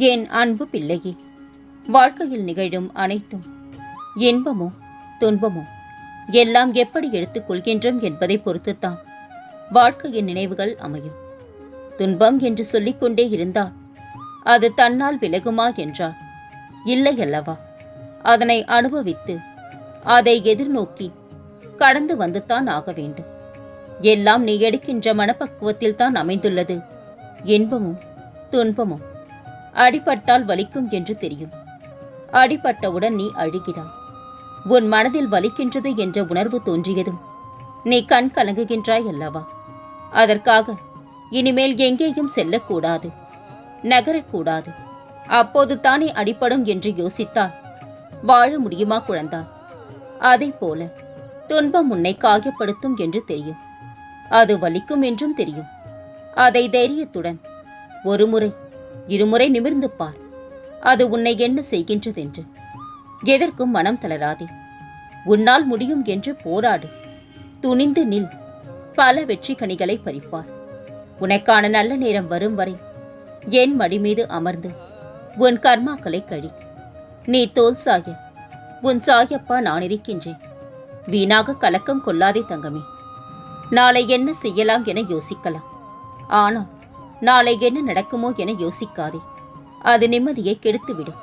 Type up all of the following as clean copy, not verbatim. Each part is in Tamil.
என் அன்பு பிள்ளையே, வாழ்க்கையில் நிகழும் அனைத்தும் இன்பமோ துன்பமோ எல்லாம் எப்படி எடுத்துக்கொள்கின்றோம் என்பதை பொறுத்துத்தான் வாழ்க்கையின் நினைவுகள் அமையும். துன்பம் என்று சொல்லிக்கொண்டே இருந்தால் அது தன்னால் விலகுமா என்றால் இல்லை அல்லவா? அதனை அனுபவித்து அதை எதிர்நோக்கி கடந்து வந்துதான் ஆக வேண்டும். எல்லாம் நீ எடுக்கின்ற மனப்பக்குவத்தில் தான் அமைந்துள்ளது இன்பமும் துன்பமும். அடிபட்டால் வலிக்கும் என்று தெரியும். அடிபட்டவுடன் நீ அழுகிறாய். உன் மனதில் வலிக்கின்றது என்ற உணர்வு தோன்றியதும் நீ கண் கலங்குகின்றாய் அல்லவா? அதற்காக இனிமேல் எங்கேயும் செல்லக்கூடாது, நகரக்கூடாது, அப்போது தானே அடிபடும் என்று யோசித்தால் வாழ முடியுமா குழந்தாய்? அதை போல துன்பம் உன்னை காயப்படுத்தும் என்று தெரியும். அது வலிக்கும் என்றும் தெரியும். அதை தைரியத்துடன் ஒரு முறை இருமுறை நிமிர்ந்து பார். அது உன்னை என்ன செய்கின்றதென்று. எதற்கும் மனம் தளராதே. உன்னால் முடியும் என்று போராடு. துணிந்து நில். பல வெற்றி கனிகளை பறிப்பார். உனக்கான நல்ல நேரம் வரும் வரை என் மடி மீது அமர்ந்து உன் கர்மாக்களை கழி. நீ தோல் சாய உன் சாயப்பா நான் இருக்கின்றேன். வீணாக கலக்கம் கொள்ளாதே தங்கமே. நாளை என்ன செய்யலாம் என யோசிக்கலாம். ஆனால் நாளை என்ன நடக்குமோ என யோசிக்காதே. அது நிம்மதியை கெடுத்துவிடும்.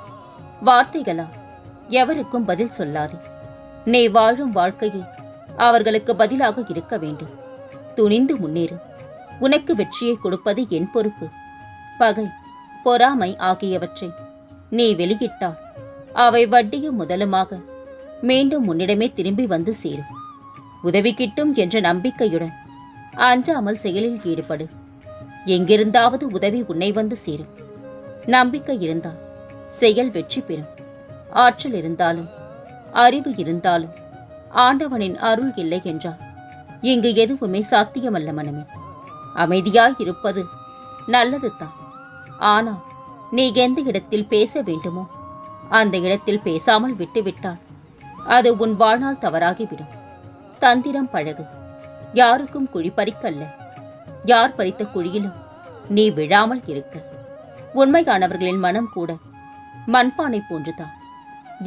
வார்த்தைகளா எவருக்கும் பதில் சொல்லாதே. நீ வாழும் வாழ்க்கையை அவர்களுக்கு பதிலாக இருக்க வேண்டும். துணிந்து முன்னேறு. உனக்கு வெற்றியை கொடுப்பது என் பொறுப்பு. பகை, பொறாமை ஆகியவற்றை நீ வெளியிட்டால் அவை வட்டியும் முதலுமாக மீண்டும் உன்னிடமே திரும்பி வந்து சேரும். உதவி கிட்டும் என்ற நம்பிக்கையுடன் அஞ்சாமல் செயலில் ஈடுபடு. எங்கிருந்தாவது உதவி உன்னை வந்து சேரும். நம்பிக்கை இருந்தால் செயல் வெற்றி பெறும். ஆற்றல் இருந்தாலும் அறிவு இருந்தாலும் ஆண்டவனின் அருள் இல்லை என்றால் இங்கு எதுவுமே சாத்தியமல்ல மனமே. அமைதியாய் இருப்பது நல்லது தான். ஆனால் நீ எந்த இடத்தில் பேச வேண்டுமோ அந்த இடத்தில் பேசாமல் விட்டுவிட்டால் அது உன் வாழ்நாள் தவறாகிவிடும். தந்திரம் பழகு. யாருக்கும் குழி பறிக்கல்ல. யார் பறித்த குழியிலும் நீ விழாமல் இருக்க. உண்மையானவர்களின் மனம் கூட மண்பானை போன்றுதான்.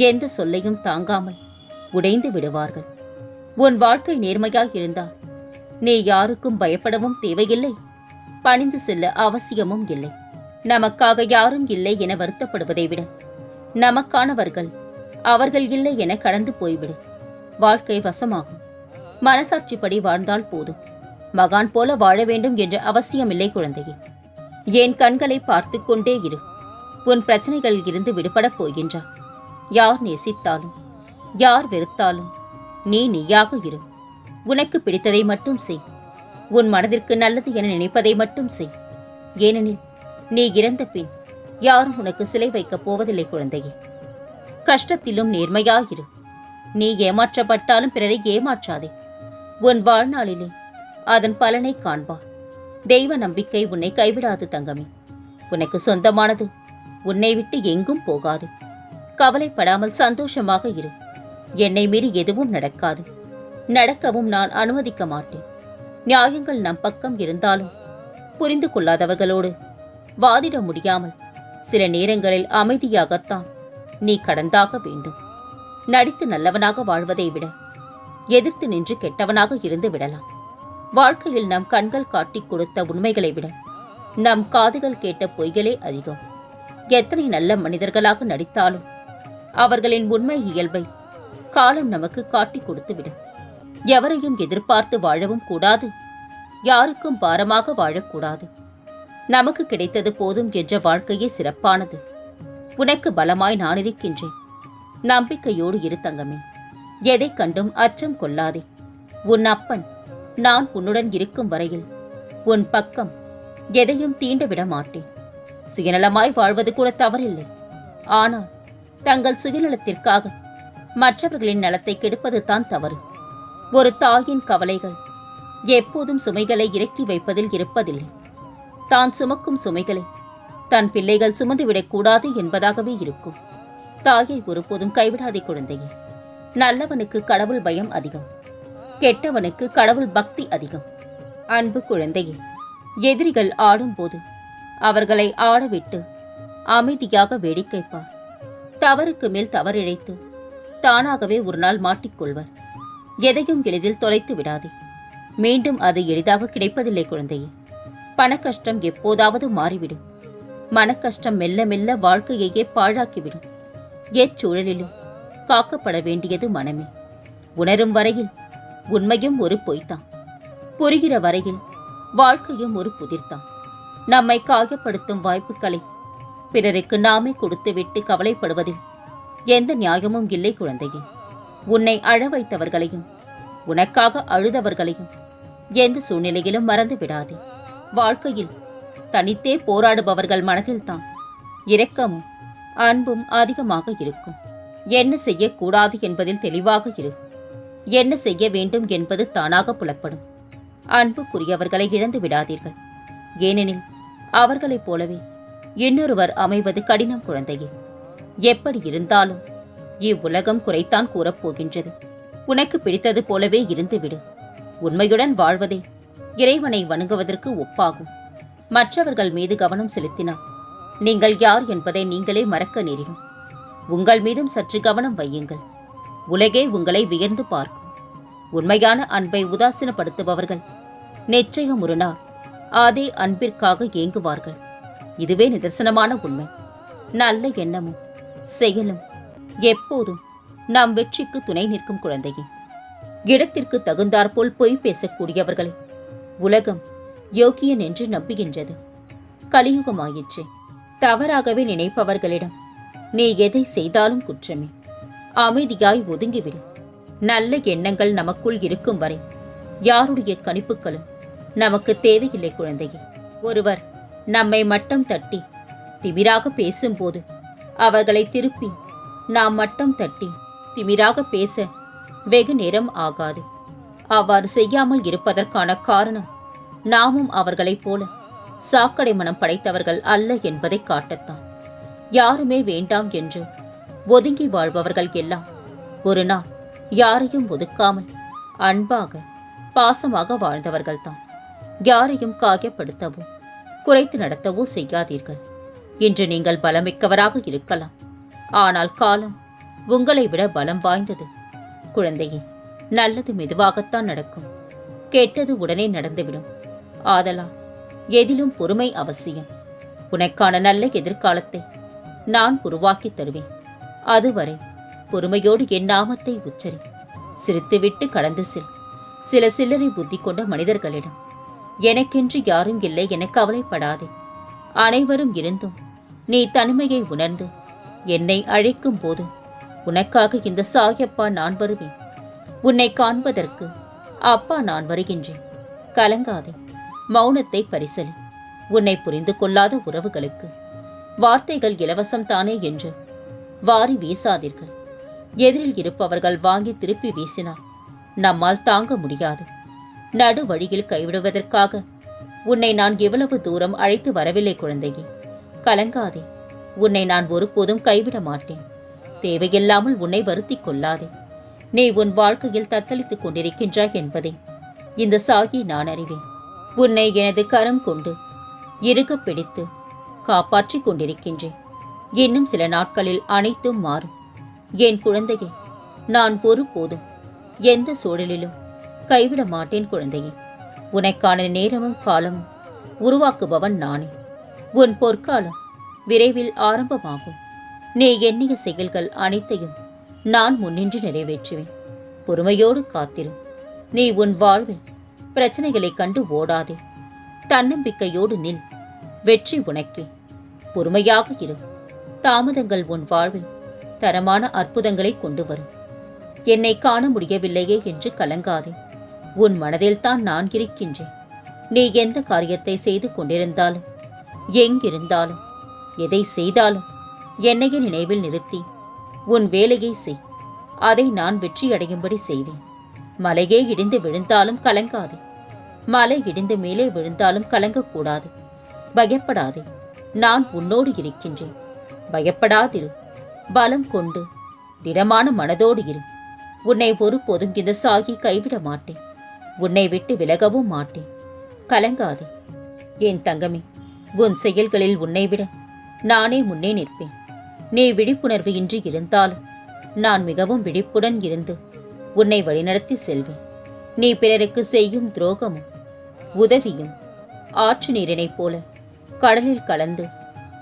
எந்த சொல்லையும் தாங்காமல் உடைந்து விடுவார்கள். உன் வாழ்க்கை நேர்மையாய் இருந்தால் நீ யாருக்கும் பயப்படவும் தேவையில்லை, பணிந்து செல்ல அவசியமும் இல்லை. நமக்காக யாரும் இல்லை என வருத்தப்படுவதை விட நமக்கானவர்கள் அவர்கள் இல்லை என கடந்து போய்விடு. வாழ்க்கை வசமாகும். மனசாட்சிப்படி வாழ்ந்தால் போதும். மகான் போல வாழ வேண்டும் என்ற அவசியமில்லை குழந்தையே. என் கண்களை பார்த்து கொண்டே இரு. உன் பிரச்சனைகளில் இருந்து விடுபடப் போகின்றாய். யார் நேசித்தாலும் யார் வெறுத்தாலும் நீ நீயாக இரு. உனக்கு பிடித்ததை மட்டும் செய். உன் மனதிற்கு நல்லது என நினைப்பதை மட்டும் செய். ஏனெனில் நீ இறந்த பின் யாரும் உனக்கு சிலை வைக்கப் போவதில்லை குழந்தையே. கஷ்டத்திலும் நேர்மையாயிரு. நீ ஏமாற்றப்பட்டாலும் பிறரை ஏமாற்றாதே. உன் வாழ்நாளிலே அதன் பலனை காண்பார். தெய்வ நம்பிக்கை உன்னை கைவிடாது தங்கமே. உனக்கு சொந்தமானது உன்னை விட்டு எங்கும் போகாது. கவலைப்படாமல் சந்தோஷமாக இரு. என்னை மீறி எதுவும் நடக்காது. நடக்கவும் நான் அனுமதிக்க மாட்டேன். நியாயங்கள் நம் பக்கம் இருந்தாலும் புரிந்து கொள்ளாதவர்களோடு வாதிட முடியாமல் சில நேரங்களில் அமைதியாகத்தான் நீ கடந்தாக வேண்டும். நடித்து நல்லவனாக வாழ்வதை விட எதிர்த்து நின்று கெட்டவனாக இருந்து விடலாம். வாழ்க்கையில் நம் கண்கள் காட்டிக் கொடுத்த உண்மைகளை விட நம் காதுகள் கேட்ட பொய்களே அதிகம். எத்தனை நல்ல மனிதர்களாக நடித்தாலும் அவர்களின் உண்மை இயல்பை காலம் நமக்கு காட்டிக் கொடுத்துவிடும். எவரையும் எதிர்பார்த்து வாழவும் கூடாது. யாருக்கும் பாரமாக வாழக்கூடாது. நமக்கு கிடைத்தது போதும் என்ற வாழ்க்கையே சிறப்பானது. உனக்கு பலமாய் நான் இருக்கின்றேன். நம்பிக்கையோடு இரு தங்கமே. எதை கண்டும் அச்சம் கொள்ளாதே. உன் அப்பன் நான் உன்னுடன் இருக்கும் வரையில் உன் பக்கம் எதையும் தீண்ட விட மாட்டேன். சுயநலமாய் வாழ்வது கூட தவறில்லை. ஆனால் தங்கள் சுயநலத்திற்காக மற்றவர்களின் நலத்தை கெடுப்பது தான் தவறு. ஒரு தாயின் கவலைகள் எப்போதும் சுமைகளை இறக்கி வைப்பதில் இருப்பதில்லை. தான் சுமக்கும் சுமைகளை தன் பிள்ளைகள் சுமந்துவிடக்கூடாது என்பதாகவே இருக்கும். தாயை ஒருபோதும் கைவிடாதே குழந்தையே. நல்லவனுக்கு கடவுள் பயம் அதிகம். கெட்டவனுக்கு கடவுள் பக்தி அதிகம். அன்பு குழந்தையே, எதிரிகள் ஆடும்போது அவர்களை ஆடவிட்டு அமைதியாக வேடிக்கை பார். தவறுக்கு மேல் தவறிழைத்து தானாகவே ஒரு நாள் மாட்டிக்கொள்வர். எதையும் எளிதில் தொலைத்து விடாதே. மீண்டும் அது எளிதாக கிடைப்பதில்லை குழந்தையே. பணக்கஷ்டம் எப்போதாவது மாறிவிடும். மனக்கஷ்டம் மெல்ல மெல்ல வாழ்க்கையையே பாழாக்கிவிடும். எச்சூழலிலும் காக்கப்பட வேண்டியது மனமே. உணரும் வரையில் உண்மையும் ஒரு பொய்தான். புரிகிற வரையில் வாழ்க்கையும் ஒரு புதிர்தான். நம்மை காயப்படுத்தும் வாய்ப்புகளை பிறருக்கு நாமே கொடுத்துவிட்டு கவலைப்படுவதில் எந்த நியாயமும் இல்லை குழந்தையே. உன்னை அழ வைத்தவர்களையும் உனக்காக அழுதவர்களையும் எந்த சூழ்நிலையிலும் மறந்து விடாதே. வாழ்க்கையில் தனித்தே போராடுபவர்கள் மனதில்தான் இரக்கமும் அன்பும் அதிகமாக இருக்கும். என்ன செய்யக்கூடாது என்பதில் தெளிவாக இரு. என்ன செய்ய வேண்டும் என்பது தானாக புலப்படும். அன்புக்குரியவர்களை இழந்து விடாதீர்கள். ஏனெனில் அவர்களைப் போலவே இன்னொருவர் அமைவது கடினம் குழந்தையே. எப்படி இருந்தாலும் இவ்வுலகம் குறைத்தான் கூறப்போகின்றது. உனக்கு பிடித்தது போலவே இருந்துவிடு. உண்மையுடன் வாழ்வதே இறைவனை வணங்குவதற்கு ஒப்பாகும். மற்றவர்கள் மீது கவனம் செலுத்தினால் நீங்கள் யார் என்பதை நீங்களே மறக்க நேரிடும். உங்கள் மீதும் சற்று கவனம் வையுங்கள். உலகே உங்களை வியந்து பார்க்கும். உண்மையான அன்பை உதாசீனப்படுத்துபவர்கள் நிச்சயம் ஒரு நாள் அதே அன்பிற்காக ஏங்குவார்கள். இதுவே நிதர்சனமான உண்மை. நல்ல எண்ணமும் செயலும் எப்போதும் நாம் வெற்றிக்கு துணை நிற்கும் குழந்தையே. இடத்திற்கு தகுந்தாற்போல் பொய் பேசக்கூடியவர்களை உலகம் யோக்கியன் என்று நம்புகின்றது. கலியுகமாயிற்றே. தவறாகவே நினைப்பவர்களிடம் நீ எதை செய்தாலும் குற்றமே. அமைதியாய் ஒதுங்கிவிடு. நல்ல எண்ணங்கள் நமக்குள் இருக்கும் வரை யாருடைய கணிப்புகளும் நமக்கு தேவையில்லை குழந்தையே. ஒருவர் நம்மை மட்டம் தட்டி திமிராக பேசும்போது அவர்களை திருப்பி நாம் மட்டம் தட்டி திமிராக பேச வெகு நேரம் ஆகாது. அவ்வாறு செய்யாமல் இருப்பதற்கான காரணம் நாமும் அவர்களைப் போல சாக்கடை மனம் படைத்தவர்கள் அல்ல என்பதை காட்டத்தான். யாருமே வேண்டாம் என்று ஒதுங்கி வாழ்பவர்கள் எல்லாம் ஒரு நாள் யாரையும் ஒதுக்காமல் அன்பாக பாசமாக வாழ்ந்தவர்கள்தான். யாரையும் காயப்படுத்தவோ குறைத்து நடத்தவோ செய்யாதீர்கள். இன்று நீங்கள் பலமிக்கவராக இருக்கலாம். ஆனால் காலம் உங்களை விட பலம் வாய்ந்தது குழந்தையே. நல்லது மெதுவாகத்தான் நடக்கும். கெட்டது உடனே நடந்துவிடும். ஆதலால் எதிலும் பொறுமை அவசியம். உனக்கான நல்ல எதிர்காலத்தை நான் உருவாக்கி தருவேன். அதுவரை பொறுமையோடு என் நாமத்தை உச்சரி. சிரித்துவிட்டு கடந்து செல். சில சில்லறை புத்தி கொண்ட மனிதர்களிடம் எனக்கென்று யாரும் இல்லை என கவலைப்படாதே. அனைவரும் இருந்தும் நீ தனிமையை உணர்ந்து என்னை அழைக்கும் போது உனக்காக இந்த சாயப்பா நான் வருவேன். உன்னை காண்பதற்கு அப்பா நான் வருகின்றேன். கலங்காதே. மௌனத்தை பரிசலி. உன்னை புரிந்து கொள்ளாத உறவுகளுக்கு வார்த்தைகள் இலவசம் தானே என்று வாரி வீசாதீர்கள். எதிரில் இருப்பவர்கள் வாங்கி திருப்பி வீசினால் நம்மால் தாங்க முடியாது. நடு வழியில் கைவிடுவதற்காக உன்னை நான் எவ்வளவு தூரம் அழைத்து வரவில்லை குழந்தையே. கலங்காதே. உன்னை நான் ஒருபோதும் கைவிட மாட்டேன். தேவையில்லாமல் உன்னை வருத்திக் கொள்ளாதே. நீ உன் வாழ்க்கையில் தத்தளித்துக் கொண்டிருக்கின்றாய் என்பதை இந்த சாகி நான் அறிவேன். உன்னை எனது கரம் கொண்டு இறுக பிடித்து காப்பாற்றிக் கொண்டிருக்கின்றேன். இன்னும் சில நாட்களில் அனைத்தும் மாறும். என் குழந்தையை நான் ஒருபோதும் எந்த சூழலிலும் கைவிட மாட்டேன் குழந்தையே. உனக்கான நேரமும் காலமும் உருவாக்குபவன் நானே. உன் பொற்காலம் விரைவில் ஆரம்பமாகும். நீ எண்ணிய செயல்கள் அனைத்தையும் நான் முன்னின்று நிறைவேற்றுவேன். பொறுமையோடு காத்திரு. நீ உன் வாழ்வில் பிரச்சனைகளை கண்டு ஓடாதே. தன்னம்பிக்கையோடு நில். வெற்றி உனக்கே. பொறுமையாக இரு. தாமதங்கள் உன் வாழ்வில் தரமான அற்புதங்களை கொண்டு வரும். என்னை காண முடியவில்லையே என்று கலங்காதே. உன் மனதில்தான் நான் இருக்கின்றேன். நீ எந்த காரியத்தை செய்து கொண்டிருந்தாலும் எங்கிருந்தாலும் எதை செய்தாலும் என்னையே நினைவில் நிறுத்தி உன் வேலையை செய். அதை நான் வெற்றியடையும்படி செய்வேன். மலையே இடிந்து விழுந்தாலும் கலங்காதே. மலை இடிந்து மேலே விழுந்தாலும் கலங்கக்கூடாது. பயப்படாதே. நான் உன்னோடு இருக்கின்றேன். பயப்படாதிரு. பலம் கொண்டு திடமான மனதோடு இரு. உன்னை ஒருபோதும் இந்த சாகி கைவிட மாட்டேன். உன்னை விட்டு விலகவும் மாட்டேன். கலங்காதே. என் தங்கமே, உன் செயல்களில் உன்னை விட நானே முன்னே நிற்பேன். நீ விழிப்புணர்வு இன்றி இருந்தாலும் நான் மிகவும் விழிப்புடன் இருந்து உன்னை வழிநடத்தி செல்வேன். நீ பிறருக்கு செய்யும் துரோகமும் உதவியும் ஆற்று நீரினைப் போல கடலில் கலந்து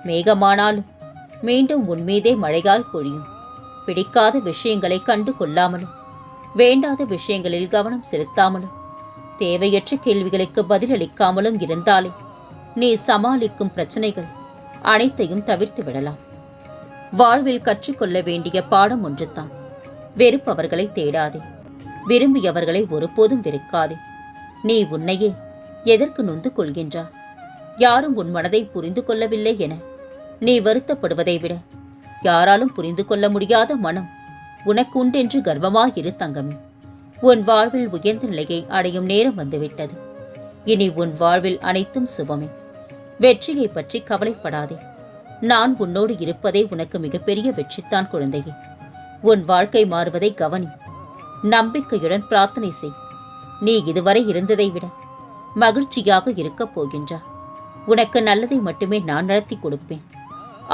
மேகமானாலும் மீண்டும் உன்மீதே மழையாய் பொழியும். பிடிக்காத விஷயங்களை கண்டு கொள்ளாமலும் வேண்டாத விஷயங்களில் கவனம் செலுத்தாமலும் தேவையற்ற கேள்விகளுக்கு பதிலளிக்காமலும் இருந்தாலே நீ சமாளிக்கும் பிரச்சனைகள் அனைத்தையும் தவிர்த்து விடலாம். வாழ்வில் கற்றுக்கொள்ள வேண்டிய பாடம் ஒன்றுதான். வெறுப்பவர்களை தேடாதே, விரும்பியவர்களை ஒருபோதும் வெறுக்காதே. நீ உன்னையே எதற்கு நொந்து கொள்கின்றா? யாரும் உன் மனதை புரிந்து கொள்ளவில்லை என நீ வருத்தப்படுவதை விட யாராலும் புரிந்து கொள்ள முடியாத மனம் உனக்கு உண்டென்று கர்வமாயிரு தங்கமே. உன் வாழ்வில் உயர்ந்த நிலையை அடையும் நேரம் வந்துவிட்டது. இனி உன் வாழ்வில் அனைத்தும் சுபமே. வெற்றியை பற்றி கவலைப்படாதே. நான் உன்னோடு இருப்பதே உனக்கு மிகப்பெரிய வெற்றித்தான் குழந்தையே. உன் வாழ்க்கை மாறுவதை கவனி. நம்பிக்கையுடன் பிரார்த்தனை செய். நீ இதுவரை இருந்ததை விட மகிழ்ச்சியாக இருக்கப் போகின்றா. உனக்கு நல்லதை மட்டுமே நான் நடத்தி கொடுப்பேன்.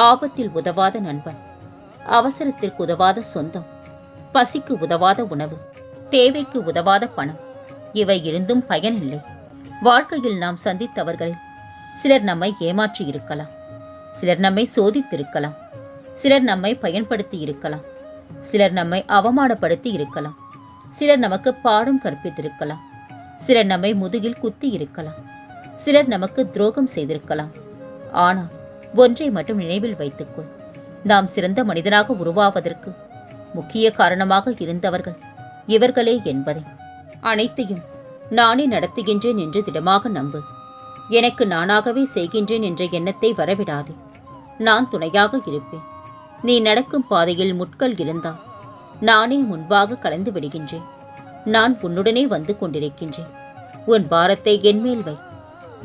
ஆபத்தில் உதவாத நண்பன், அவசரத்திற்கு உதவாத சொந்தம், பசிக்கு உதவாத உணவு, தேவைக்கு உதவாத பணம், இவை இருந்தும் பயனில்லை. வாழ்க்கையில் நாம் சந்தித்தவர்களில் சிலர் நம்மை ஏமாற்றி இருக்கலாம், சிலர் நம்மை சோதித்திருக்கலாம், சிலர் நம்மை பயன்படுத்தி இருக்கலாம், சிலர் நம்மை அவமானப்படுத்தி இருக்கலாம், சிலர் நமக்கு பாடம் கற்பித்திருக்கலாம், சிலர் நம்மை முதுகில் குத்தி இருக்கலாம், சிலர் நமக்கு துரோகம் செய்திருக்கலாம். ஆனால் ஒன்றை மட்டும் நினைவில் வைத்துக்கொள். நாம் சிறந்த மனிதனாக உருவாவதற்கு முக்கிய காரணமாக இருந்தவர்கள் இவர்களே என்பதை. அனைத்தையும் நானே நடத்துகின்றேன் என்று திடமாக நம்பு. எனக்கு நானாகவே செய்கின்றேன் என்ற எண்ணத்தை வரவிடாதே. நான் துணையாக இருப்பேன். நீ நடக்கும் பாதையில் முட்கள் இருந்தால் நானே முன்பாக கலந்து விடுகின்றேன். நான் உன்னுடனே வந்து கொண்டிருக்கின்றேன். உன் பாரத்தை என்மேல் வை.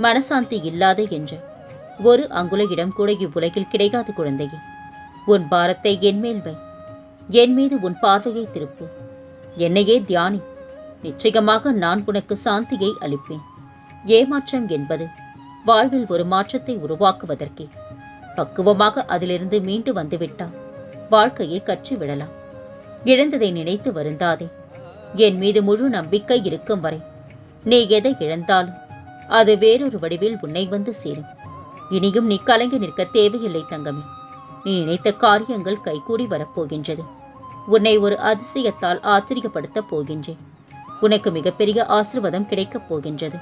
மனசாந்தி இல்லாத என்ற ஒரு அங்குல இடம் கூட இவ்வுலகில் கிடைக்காது குழந்தையே. உன் பாரத்தை என்மேல் வை. என் மீது உன் பார்வையை திருப்பு. என்னையே தியானி. நிச்சயமாக நான் உனக்கு சாந்தியை அளிப்பேன். ஏமாற்றம் என்பது வாழ்வில் ஒரு மாற்றத்தை உருவாக்குவதற்கே. பக்குவமாக அதிலிருந்து மீண்டு வந்துவிட்டால் வாழ்க்கையை கற்றுவிடலாம். இழந்ததை நினைத்து வருந்தாதே. என் மீது முழு நம்பிக்கை இருக்கும் வரை நீ எதை இழந்தாலும் அது வேறொரு வடிவில் உன்னை வந்து சேரும். இனியும் நீ கலங்கி நிற்க தேவையில்லை தங்கமே. நீ நினைத்த காரியங்கள் கைகூடி வரப்போகின்றது. உன்னை ஒரு அதிசயத்தால் ஆச்சரியப்படுத்தப் போகின்றேன். உனக்கு மிகப்பெரிய ஆசீர்வாதம் கிடைக்கப் போகின்றது.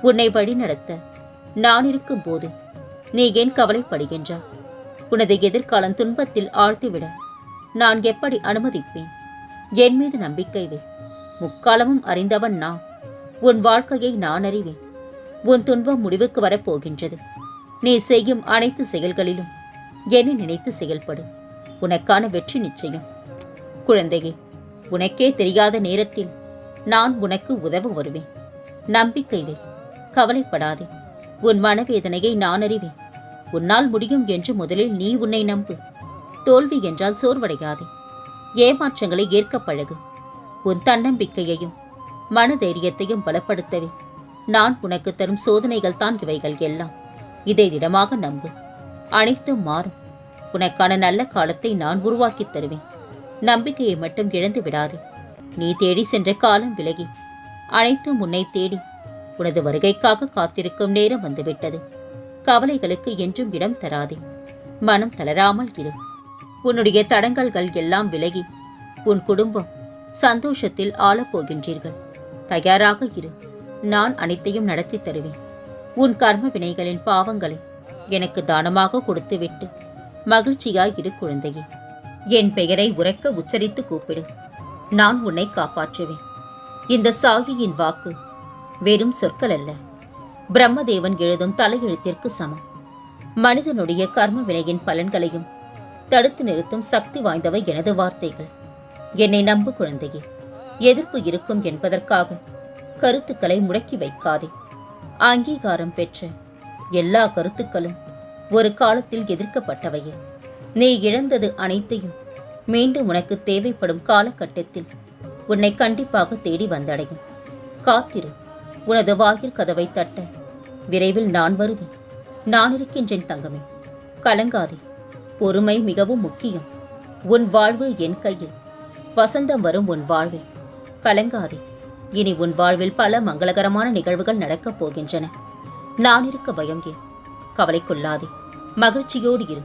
உன்னை வழிநடத்த நான் இருக்கும் போது நீ ஏன் கவலைப்படுகின்றா? உனது எதிர்காலம் துன்பத்தில் ஆழ்த்திவிட நான் எப்படி அனுமதிப்பேன்? என் மீது நம்பிக்கை வை. முக்காலமும் அறிந்தவன் நான். உன் வாழ்க்கையை நான் அறிவேன். உன் துன்பம் முடிவுக்கு வரப்போகின்றது. நீ செய்யும் அனைத்து செயல்களிலும் என்னை நினைத்து செயல்படு. உனக்கான வெற்றி நிச்சயம். குழந்தையே, உனக்கே தெரியாத நேரத்தில் நான் உனக்கு உதவ வருவேன். நம்பிக்கை வை. கவலைப்படாதே. உன் மனவேதனையை நான் அறிவேன். உன்னால் முடியும் என்று முதலில் நீ உன்னை நம்பு. தோல்வி என்றால் சோர்வடையாதே. ஏமாற்றங்களை ஏற்க பழகு. உன் தன்னம்பிக்கையையும் மனதைரியத்தையும் பலப்படுத்தவே நான் உனக்கு தரும் சோதனைகள் தான் இவைகள் எல்லாம். இதை திடமாக நம்பு. அனைத்தும் மாறும். உனக்கான நல்ல காலத்தை நான் உருவாக்கித் தருவேன். நம்பிக்கையை மட்டும் இழந்து விடாதே. நீ தேடி சென்ற காலம் விலகி அனைத்தும் உன்னை தேடி உனது வருகைக்காக காத்திருக்கும் நேரம் வந்துவிட்டது. கவலைகளுக்கு என்றும் இடம் தராதே. மனம் தளராமல் இரு. உன்னுடைய தடங்கல்கள் எல்லாம் விலகி உன் குடும்பம் சந்தோஷத்தில் ஆளப்போகின்றீர்கள். தயாராக இரு. நான் அனைத்தையும் நடத்தி தருவேன். உன் கர்ம வினைகளின் பாவங்களை எனக்கு தானமாக கொடுத்துவிட்டு மகிழ்ச்சியாய் இரு குழந்தையே. என் பெயரை உரக்க உச்சரித்து கூப்பிடு. நான் உன்னை காப்பாற்றுவேன். இந்த சாகியின் வாக்கு வெறும் சொற்கள் அல்ல, பிரம்மதேவன் எழுதும் தலையெழுத்திற்கு சமம். மனிதனுடைய கர்ம வினையின் பலன்களையும் தடுத்து நிறுத்தும் சக்தி வாய்ந்தவை எனது வார்த்தைகள். என்னை நம்பு குழந்தையே. எதிர்ப்பு இருக்கும் என்பதற்காக கருத்துக்களை முடக்கி வைக்காதே. அங்கீகாரம் பெற்ற எல்லா கருத்துக்களும் ஒரு காலத்தில் எதிர்க்கப்பட்டவையே. நீ இழந்தது அனைத்தையும் மீண்டும் உனக்கு தேவைப்படும் காலகட்டத்தில் உன்னை கண்டிப்பாக தேடி வந்தடையும். காத்திரு. உனது வாயில் கதவை தட்ட விரைவில் நான் வருவேன். நான் இருக்கின்றேன் தங்கமே. கலங்காதே, பொறுமை மிகவும் முக்கியம். உன் வாழ்வு என் கையில். வசந்தம் வரும் உன் வாழ்வில். கலங்காதே, இனி உன் வாழ்வில் பல மங்களகரமான நிகழ்வுகள் நடக்கப் போகின்றன. நான் இருக்க பயம் ஏன்? கவலைக்கொள்ளாதே, மகிழ்ச்சியோடு இரு.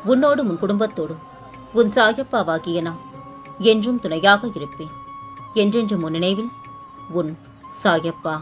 உன்னோடும் உன் குடும்பத்தோடும் உன் சாயப்பாவாகிய நான் என்றும் துணையாக இருப்பேன். என்றென்றும் உன் நினைவில் உன் சாயப்பா.